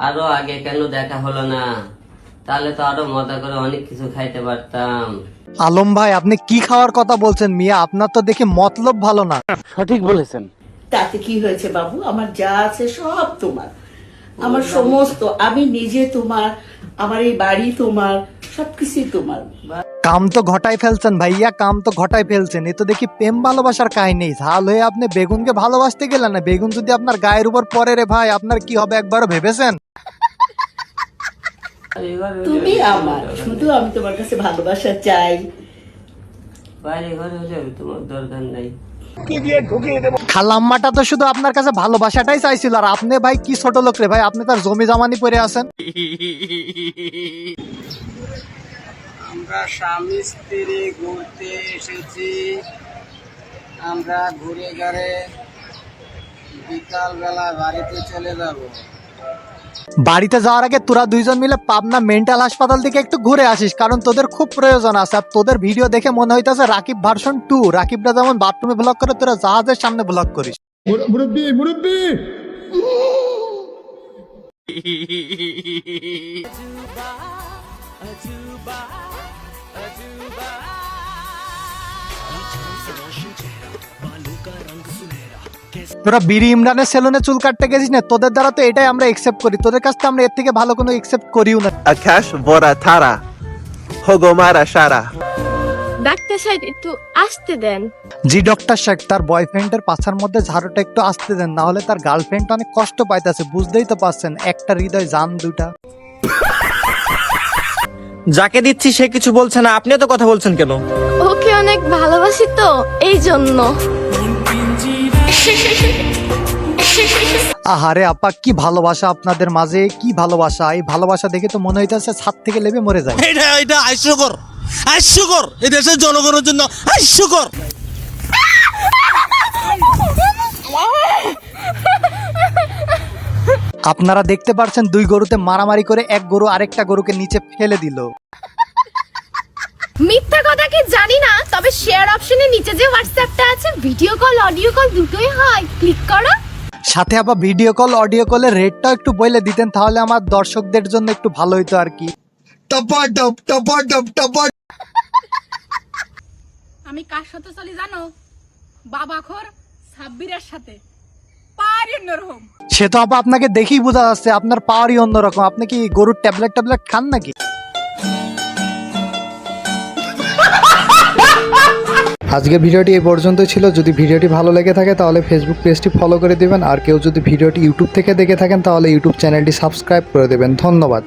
আরো আগে কেন দেখা হলো না? তাহলে তো আরো মজা করে অনেক কিছু খাইতে পারতাম। আলম ভাই, আপনি কি খাওয়ার কথা বলছেন মিয়া? আপনার তো দেখি মতলব ভালো না। সঠিক বলেছেন। তাতে কি হয়েছে বাবু? আমার যা আছে সব তোমার, আমার সমস্ত, আমি নিজে তোমার, আমার এই বাড়ি তোমার, সবকিছুই তোমার। কাম তো ঘটাই ফেলছেন ভাইয়া, কাম তো ঘটাই ফেলছেন। এ তো দেখি প্রেম ভালোবাসার কাহিনী। ঝাল হয়ে আপনি বেগুনকে ভালোবাসতে গেলেন না। বেগুন যদি আপনার গায়ের উপর পড়ে রে ভাই, আপনার কি হবে একবারও ভেবেছেন? তুমি আমার, শুধু আমি তোমার কাছে ভালোবাসা চাই। বাইরে ঘরে হলে তোমার দরকার নাই। খালাম্মাটা তো শুধু আপনার কাছে ভালোবাসাটাই চাইছিল। আর আপনি ভাই কি ছোট লোক রে ভাই, আপনি তার জমি জামানি পরে আছেন। আমরা স্বামী স্ত্রী ঘুরতে এসেছি। আমরা ঘুরে ঘুরে বিকাল বেলা বাড়িতে চলে যাব। বাড়িতে যাওয়ার আগে তোরা দুইজন মিলে পাবনা মেন্টাল হাসপাতাল থেকে একটু ঘুরে আসিস, কারণ তোদের খুব প্রয়োজন আছে। আর তোদের ভিডিও দেখে মনে হইতেছে রাকিব ভার্সন 2। রাকিবরা যেমন বাথরুমে ব্লগ করে, তোরা জাহাজের সামনে ব্লগ করিস। মুরব্বি মুরব্বি তোরা বিড়ি ইমরানের সেলুনে চুল কাটতে গেছিস না, তোদের দ্বারা তো এটাই আমরা একসেপ্ট করি। তোদের কাছ থেকে আমরা এর থেকে ভালো কোনো একসেপ্ট করিও না। Akash vora tara. Hogomara shara. Doctor সাহেব একটু আসতে দেন। জি ডক্টর শেখ, তার বয়ফ্রেন্ডের পাছার মধ্যে ঝাড়ুটা একটু আসতে দেন, না হলে তার গার্লফ্রেন্ড অনেক কষ্ট পাইতেছে। বুঝতেই তো পারছেন, একটা হৃদয় জান দুটা। যাকে দিচ্ছি সে কিছু বলছে না, আপনি তো কথা বলছেন কেন? ওকে অনেক ভালোবাসি তো এই জন্য। আহারে আপা, কি ভালোবাসা আপনাদের মাঝে, কি ভালোবাসা! এই ভালোবাসা দেখে তো মনে হইতেছে ছাদ থেকে লেবে মরে যায়। এটা হাস্যকর, হাস্যকর, এই দেশের জনগণের জন্য হাস্যকর। আপনারা দেখতে পাচ্ছেন দুই গরুতে মারামারি করে এক গরু আরেকটা গরুকে নিচে ফেলে দিল। মিথ্যা কথা কি জানি না, তবে শেয়ার অপশনের নিচে যে হোয়াটসঅ্যাপটা আছে, ভিডিও কল অডিও কল দুটোই হয়, ক্লিক করো। সাথে আবার ভিডিও কল অডিও কলের রেটটাও একটু বলে দিতেন, তাহলে আমার দর্শকদের জন্য একটু ভালো হইতো আর কি। আমি কার সাথে চলি জানো? বাবাখোর সাব্বিরের সাথে। পারি অন্যরকম। সে তো আপা আপনাকে দেখেই বোঝা যাচ্ছে, আপনার পাওয়ারই অন্যরকম। আপনি কি গরুর ট্যাবলেট খান নাকি? আজকের ভিডিওটি এই পর্যন্তই ছিল। যদি ভিডিওটি ভালো লেগে থাকে তাহলে ফেসবুক পেজটি ফলো করে দেবেন। আর কেউ যদি ভিডিওটি ইউটিউব থেকে দেখে থাকেন তাহলে ইউটিউব চ্যানেলটি সাবস্ক্রাইব করে দেবেন। ধন্যবাদ।